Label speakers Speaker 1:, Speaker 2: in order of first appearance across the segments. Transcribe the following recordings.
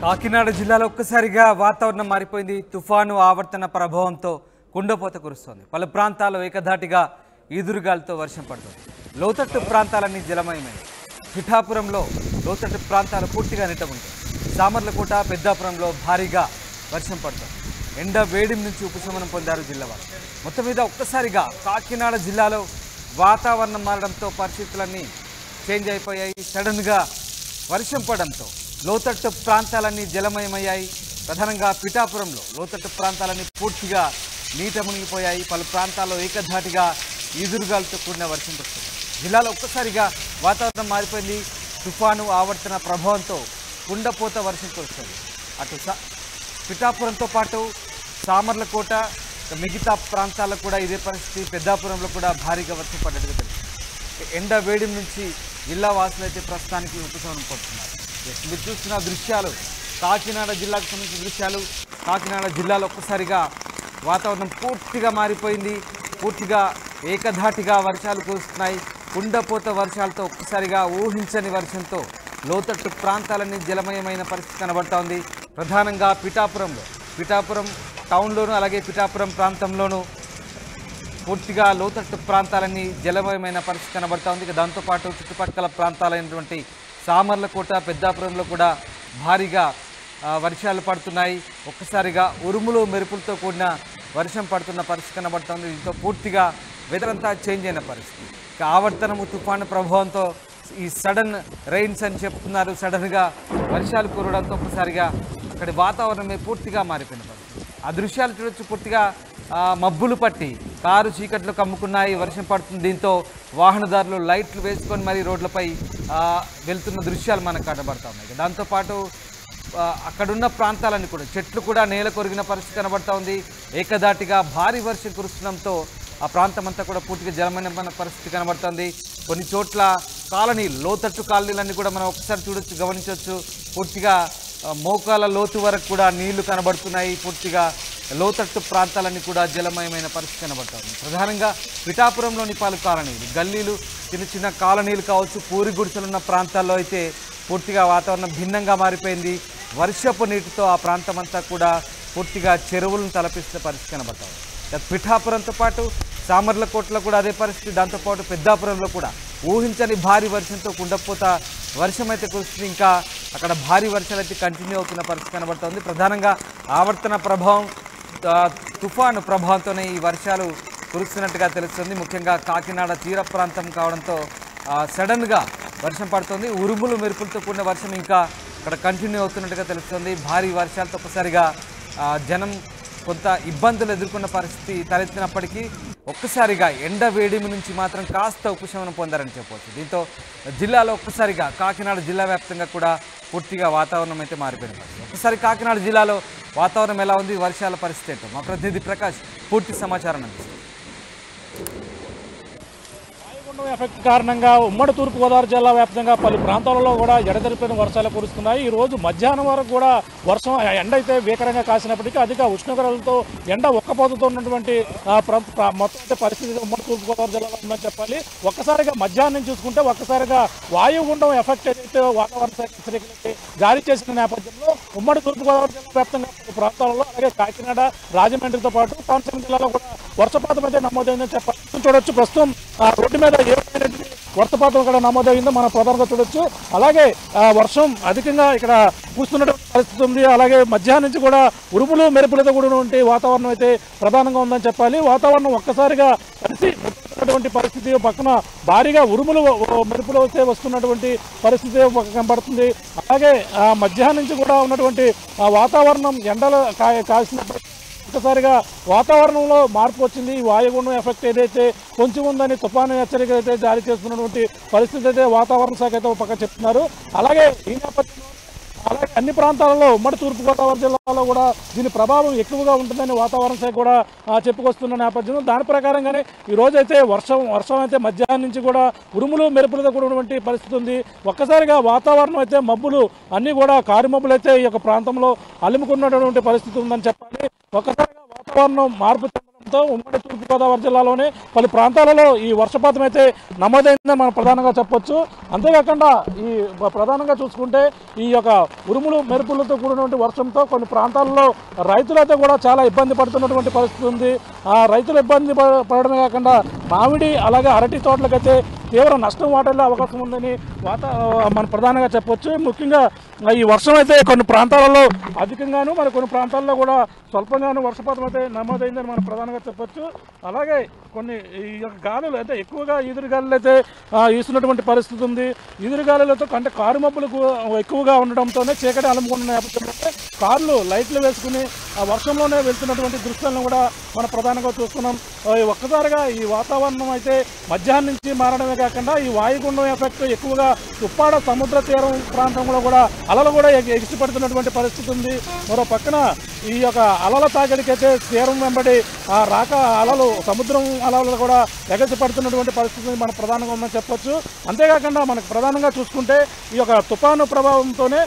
Speaker 1: కాకినాడ జిల్లాలో ఒక్కసారిగా వాతావరణం మారిపోయింది. తుఫాను ఆవర్తన ప్రభావంతో కుండపోత కురుస్తోంది. పలు ప్రాంతాల్లో ఏకధాటిగా ఈదురుగాలితో వర్షం పడుతుంది. లోతట్టు ప్రాంతాలన్నీ జలమయమయ్యాయి. పిఠాపురంలో లోతట్టు ప్రాంతాలు పూర్తిగా నిండుకుంటాయి. సామర్లకోట, పెద్దాపురంలో భారీగా వర్షం పడుతుంది. ఎండ వేడిం నుంచి ఉపశమనం పొందారు జిల్లావారు. మొత్తం మీద ఒక్కసారిగా కాకినాడ జిల్లాలో వాతావరణం మారడంతో పరిస్థితులన్నీ చేంజ్ అయిపోయాయి. సడన్గా వర్షం పడడంతో లోతట్టు ప్రాంతాలన్నీ జలమయమయ్యాయి. ప్రధానంగా పిఠాపురంలో లోతట్టు ప్రాంతాలన్నీ పూర్తిగా నీట మునిగిపోయాయి. పలు ప్రాంతాల్లో ఏకధాటిగా ఈదురుగాలతో కూడిన వర్షం పడుతుంది. జిల్లాలో ఒక్కసారిగా వాతావరణం మారిపోయింది. తుఫాను ఆవర్తన ప్రభావంతో కుండపోత వర్షం కురుస్తుంది. అటు పిఠాపురంతో పాటు సామర్లకోట, మిగతా ప్రాంతాల్లో కూడా ఇదే పరిస్థితి. పెద్దాపురంలో కూడా భారీగా వర్షం పడ్డట్టుగా తెలుస్తుంది. ఎండ వేడి నుంచి జిల్లా వాసులు అయితే ప్రస్తుతానికి ఉపశమనం పొందుతున్నారు. మీరు చూస్తున్న దృశ్యాలు కాకినాడ జిల్లాకు సంబంధించిన దృశ్యాలు. కాకినాడ జిల్లాలో ఒక్కసారిగా వాతావరణం పూర్తిగా మారిపోయింది. పూర్తిగా ఏకధాటిగా వర్షాలు కురుస్తున్నాయి. కుండపోత వర్షాలతో ఒక్కసారిగా ఊహించని వర్షంతో లోతట్టు ప్రాంతాలన్నీ జలమయమైన పరిస్థితి కనబడతా ఉంది. ప్రధానంగా పిఠాపురం టౌన్లోనూ అలాగే పిఠాపురం ప్రాంతంలోనూ పూర్తిగా లోతట్టు ప్రాంతాలన్నీ జలమయమైన పరిస్థితి కనబడతా ఉంది. దాంతోపాటు చుట్టుపక్కల ప్రాంతాలైనటువంటి సామర్లకోట, పెద్దాపురంలో కూడా భారీగా వర్షాలు పడుతున్నాయి. ఒక్కసారిగా ఉరుములు మెరుపులతో కూడిన వర్షం పడుతున్న పరిస్థితి కనబడుతుంది. దీంతో పూర్తిగా వెదర్ అంతా చేంజ్ అయిన పరిస్థితి. ఆవర్తనము తుఫాను ప్రభావంతో ఈ సడన్ రెయిన్స్ అని చెప్తున్నారు. సడన్గా వర్షాలు కురవడంతో ఒక్కసారిగా అక్కడి వాతావరణమే పూర్తిగా మారిపోయిన పరిస్థితి. ఆ దృశ్యాలు చూడొచ్చు. పూర్తిగా మబ్బులు పట్టి కారు చీకట్లు కమ్ముకున్నాయి. వర్షం పడుతుంది. దీంతో వాహనదారులు లైట్లు వేసుకొని మరీ రోడ్లపై వెళ్తున్న దృశ్యాలు మనకు కనబడతా ఉన్నాయి. దాంతోపాటు అక్కడున్న ప్రాంతాలన్నీ కూడా చెట్లు కూడా నేల కొరిగిన పరిస్థితి కనబడతా ఉంది. ఏకధాటిగా భారీ వర్షం కురుస్తుండడంతో ఆ ప్రాంతం అంతా కూడా పూర్తిగా జలమయమైన పరిస్థితి కనబడుతుంది. కొన్ని చోట్ల కాలనీలు, లోతట్టు కాలనీలన్నీ కూడా మనం ఒకసారి చూడొచ్చు, గమనించవచ్చు. పూర్తిగా మోకాల లోతు వరకు కూడా నీళ్లు కనబడుతున్నాయి. పూర్తిగా లోతట్టు ప్రాంతాలన్నీ కూడా జలమయమైన పరిస్థితి కనబడుతుంది. ప్రధానంగా పిఠాపురంలోని పలు కాలనీలు, గల్లీలు, చిన్న చిన్న కాలనీలు కావచ్చు, పూరి గుడిసెలున్న ప్రాంతాల్లో అయితే పూర్తిగా వాతావరణం భిన్నంగా మారిపోయింది. వర్షపు నీటితో ఆ ప్రాంతం అంతా కూడా పూర్తిగా చెరువులను తలపిస్తున్న పరిస్థితి కనబడుతుంది. పిఠాపురంతో పాటు సామర్లకోటలో కూడా అదే పరిస్థితి. దాంతోపాటు పెద్దాపురంలో కూడా ఊహించని భారీ వర్షంతో కుండపోత వర్షం అయితే కురుస్తుంది. ఇంకా అక్కడ భారీ వర్షాలు అయితే కంటిన్యూ అవుతున్న పరిస్థితి కనబడుతుంది. ప్రధానంగా ఆవర్తన ప్రభావం, తుఫాను ప్రభావంతోనే ఈ వర్షాలు కురుస్తున్నట్టుగా తెలుస్తుంది. ముఖ్యంగా కాకినాడ తీర ప్రాంతం కావడంతో సడన్గా వర్షం పడుతుంది. ఉరుములు మెరుపులతో కూడిన వర్షం ఇంకా అక్కడ కంటిన్యూ అవుతున్నట్టుగా తెలుస్తుంది. భారీ వర్షాలతో ఒక్కసారిగా జనం కొంత ఇబ్బందులు ఎదుర్కొన్న పరిస్థితి తలెత్తినప్పటికీ ఒక్కసారిగా ఎండ వేడిమి నుంచి మాత్రం కాస్త ఉపశమనం పొందారని చెప్పవచ్చు. దీంతో జిల్లాలో ఒక్కసారిగా కాకినాడ జిల్లా వ్యాప్తంగా కూడా పూర్తిగా వాతావరణం అయితే మారిపోయిన పరిస్థితి. ఒక్కసారి కాకినాడ జిల్లాలో వాతావరణం ఎలా ఉంది, వర్షాల పరిస్థితి ఏంటో మా ప్రతినిధి ప్రకాష్ పూర్తి సమాచారం అందిస్తారు.
Speaker 2: ఎఫెక్ట్ కారణంగా ఉమ్మడి తూర్పుగోదావరి జిల్లా వ్యాప్తంగా పలు ప్రాంతాలలో కూడా ఎడతెరిపిన వర్షాలు కురుస్తున్నాయి. ఈ రోజు మధ్యాహ్నం వరకు కూడా వర్షం ఎండ అయితే భీకరంగా కాసినప్పటికీ అధిక ఉష్ణోగ్రతలతో ఎండ ఒక్కపోతతో ఉన్నటువంటి మొత్తం పరిస్థితి ఉమ్మడి తూర్పుగోదావరి జిల్లాలో ఉందని చెప్పాలి. ఒక్కసారిగా మధ్యాహ్నం చూసుకుంటే ఒక్కసారిగా వాయుగుండం ఎఫెక్ట్ ఏదైతే వాతావరణ శాఖ హెచ్చరికలకి జారీ చేసిన నేపథ్యంలో ఉమ్మడి తూర్పుగోదావరి జిల్లా వ్యాప్తంగా పలు ప్రాంతాలలో అలాగే కాకినాడ, రాజమండ్రితో పాటు కోనసీమ జిల్లాలో కూడా వర్షపాతం అయితే నమోదైందని చెప్పాలి. చూడొచ్చు ప్రస్తుతం రోడ్డు మీద వర్షపాతం ఇక్కడ నమోదైందో మనం ప్రధానంగా చూడొచ్చు. అలాగే వర్షం అధికంగా ఇక్కడ కూస్తున్నటువంటి పరిస్థితి ఉంది. అలాగే మధ్యాహ్నం నుంచి కూడా ఉరుములు మెరుపులతో కూడినటువంటి వాతావరణం అయితే ప్రధానంగా ఉందని చెప్పాలి. వాతావరణం ఒక్కసారిగా కలిసి వస్తున్నటువంటి పరిస్థితి, పక్కన భారీగా ఉరుములు మెరుపులు అయితే వస్తున్నటువంటి పరిస్థితి కనబడుతుంది. అలాగే మధ్యాహ్నం నుంచి కూడా ఉన్నటువంటి వాతావరణం ఎండలు కాసినప్పుడు ఒక్కసారిగా వాతావరణంలో మార్పు వచ్చింది. ఈ వాయుగుండం ఎఫెక్ట్ ఏదైతే కొంచెం ఉందని తుఫాను హెచ్చరిక అయితే జారీ చేస్తున్నటువంటి పరిస్థితి అయితే వాతావరణ శాఖ అయితే పక్క చెప్తున్నారు. అలాగే ఈ నేపథ్యంలో అలాగే అన్ని ప్రాంతాలలో ఉమ్మడి తూర్పుగోదావరి జిల్లాలో కూడా దీని ప్రభావం ఎక్కువగా ఉంటుందని వాతావరణ శాఖ కూడా చెప్పుకొస్తున్న నేపథ్యంలో దాని ప్రకారంగానే ఈ రోజైతే వర్షం అయితే మధ్యాహ్నం నుంచి కూడా ఉరుములు మెరుపులతో కూడినటువంటి పరిస్థితి ఉంది. ఒక్కసారిగా వాతావరణం అయితే మబ్బులు అన్నీ కూడా కారు మబ్బులు అయితే ఈ యొక్క ప్రాంతంలో అలుముకున్నటువంటి పరిస్థితి ఉందని చెప్పాలి. ఒక్కసారిగా వాతావరణం మార్పు చెందడంతో ప్రభావంతో ఉమ్మడి తూర్పుగోదావరి జిల్లాలోని పలు ప్రాంతాలలో ఈ వర్షపాతం అయితే నమోదైందని మనం ప్రధానంగా చెప్పొచ్చు. అంతేకాకుండా ఈ ప్రధానంగా చూసుకుంటే ఈ యొక్క ఉరుములు మెరుపులతో కూడినటువంటి వర్షంతో కొన్ని ప్రాంతాల్లో రైతులైతే కూడా చాలా ఇబ్బంది పడుతున్నటువంటి పరిస్థితి ఉంది. ఆ రైతులు ఇబ్బంది పడడమే కాకుండా మామిడి అలాగే అరటి తోటలకైతే తీవ్ర నష్టం వాటిల్లే అవకాశం ఉందని మనం ప్రధానంగా చెప్పొచ్చు. ముఖ్యంగా ఈ వర్షం అయితే కొన్ని ప్రాంతాలలో అధికంగాను మరి కొన్ని ప్రాంతాల్లో కూడా స్వల్పంగాను వర్షపాతం అయితే నమోదైందని మనం ప్రధానంగా చెప్పొచ్చు. అలాగే కొన్ని ఈ యొక్క గాలులు అయితే ఎక్కువగా ఈదురుగాలులు అయితే వీస్తున్నటువంటి పరిస్థితి ఉంది. ఈదురుగాలులతో అంటే కారు మబ్బులు ఎక్కువగా ఉండడంతోనే చీకటి అలుముకున్న నేపథ్యంలో కార్లు లైట్లు వేసుకుని ఆ వర్షంలోనే వెళ్తున్నటువంటి దృశ్యాలను కూడా మనం ప్రధానంగా చూస్తున్నాం. ఒక్కసారిగా ఈ వాతావరణం అయితే మధ్యాహ్నం నుంచి మారడమే కాకుండా ఈ వాయుగుండం ఎఫెక్ట్ ఎక్కువగా ఉప్పాడ సముద్ర తీరం ప్రాంతంలో కూడా అలలు కూడా ఎగిసిపడుతున్నటువంటి పరిస్థితి ఉంది. మరో పక్కన ఈ యొక్క అలల తాకిడికైతే తీరం వెంబడి ఆ రాక అలలు సముద్రం అలలు కూడా ఎగసిపడుతున్నటువంటి పరిస్థితిని మనం ప్రధానంగా ఉందని చెప్పొచ్చు. అంతేకాకుండా మనకు ప్రధానంగా చూసుకుంటే ఈ యొక్క తుఫాను ప్రభావంతోనే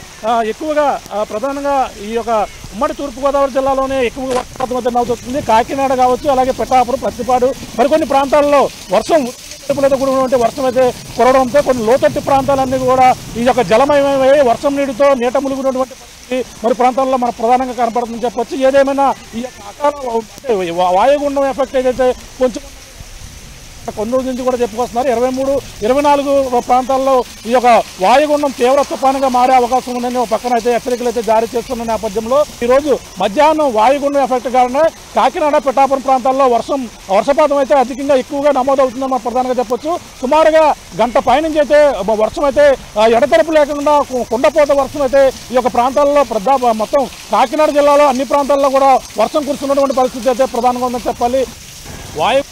Speaker 2: ఎక్కువగా ప్రధానంగా ఈ యొక్క ఉమ్మడి తూర్పుగోదావరి జిల్లాలోనే ఎక్కువగా వర్షపాతం అయితే నమోదవుతుంది. కాకినాడ కావచ్చు, అలాగే పిఠాపురం, ప్రతిపాడు మరికొన్ని ప్రాంతాల్లో వర్షం కూడినటువంటి వర్షం అయితే కురవడంతో కొన్ని లోతట్టు ప్రాంతాలన్నీ కూడా ఈ యొక్క జలమయమై వర్షం నీటితో నీట ములుగున్నటువంటి పరిస్థితి మరి ప్రాంతాల్లో మనకు ప్రధానంగా కనపడుతుందని చెప్పొచ్చు. ఏదేమైనా ఈ యొక్క అకాల వాయుగుండం ఎఫెక్ట్ ఏదైతే కొంచెం కొన్ని రోజుల నుంచి కూడా చెప్పుకొస్తున్నారు. 23, 24 ప్రాంతాల్లో ఈ యొక్క వాయుగుండం తీవ్ర తుఫానుగా మారే అవకాశం ఉందని ఒక పక్కన అయితే హెచ్చరికలు అయితే జారీ చేస్తున్న నేపథ్యంలో ఈరోజు మధ్యాహ్నం వాయుగుండం ఎఫెక్ట్ కారణంగా కాకినాడ, పిఠాపురం ప్రాంతాల్లో వర్షపాతం అయితే అధికంగా ఎక్కువగా నమోదవుతుందని మనం ప్రధానంగా చెప్పొచ్చు. సుమారుగా గంట పైనుంచి అయితే వర్షం అయితే ఎడతెరపు లేకుండా కుండపోత వర్షం అయితే ఈ యొక్క ప్రాంతాల్లో మొత్తం కాకినాడ జిల్లాలో అన్ని ప్రాంతాల్లో కూడా వర్షం కురుస్తున్నటువంటి పరిస్థితి అయితే ప్రధానంగా ఉందని చెప్పాలి. వాయు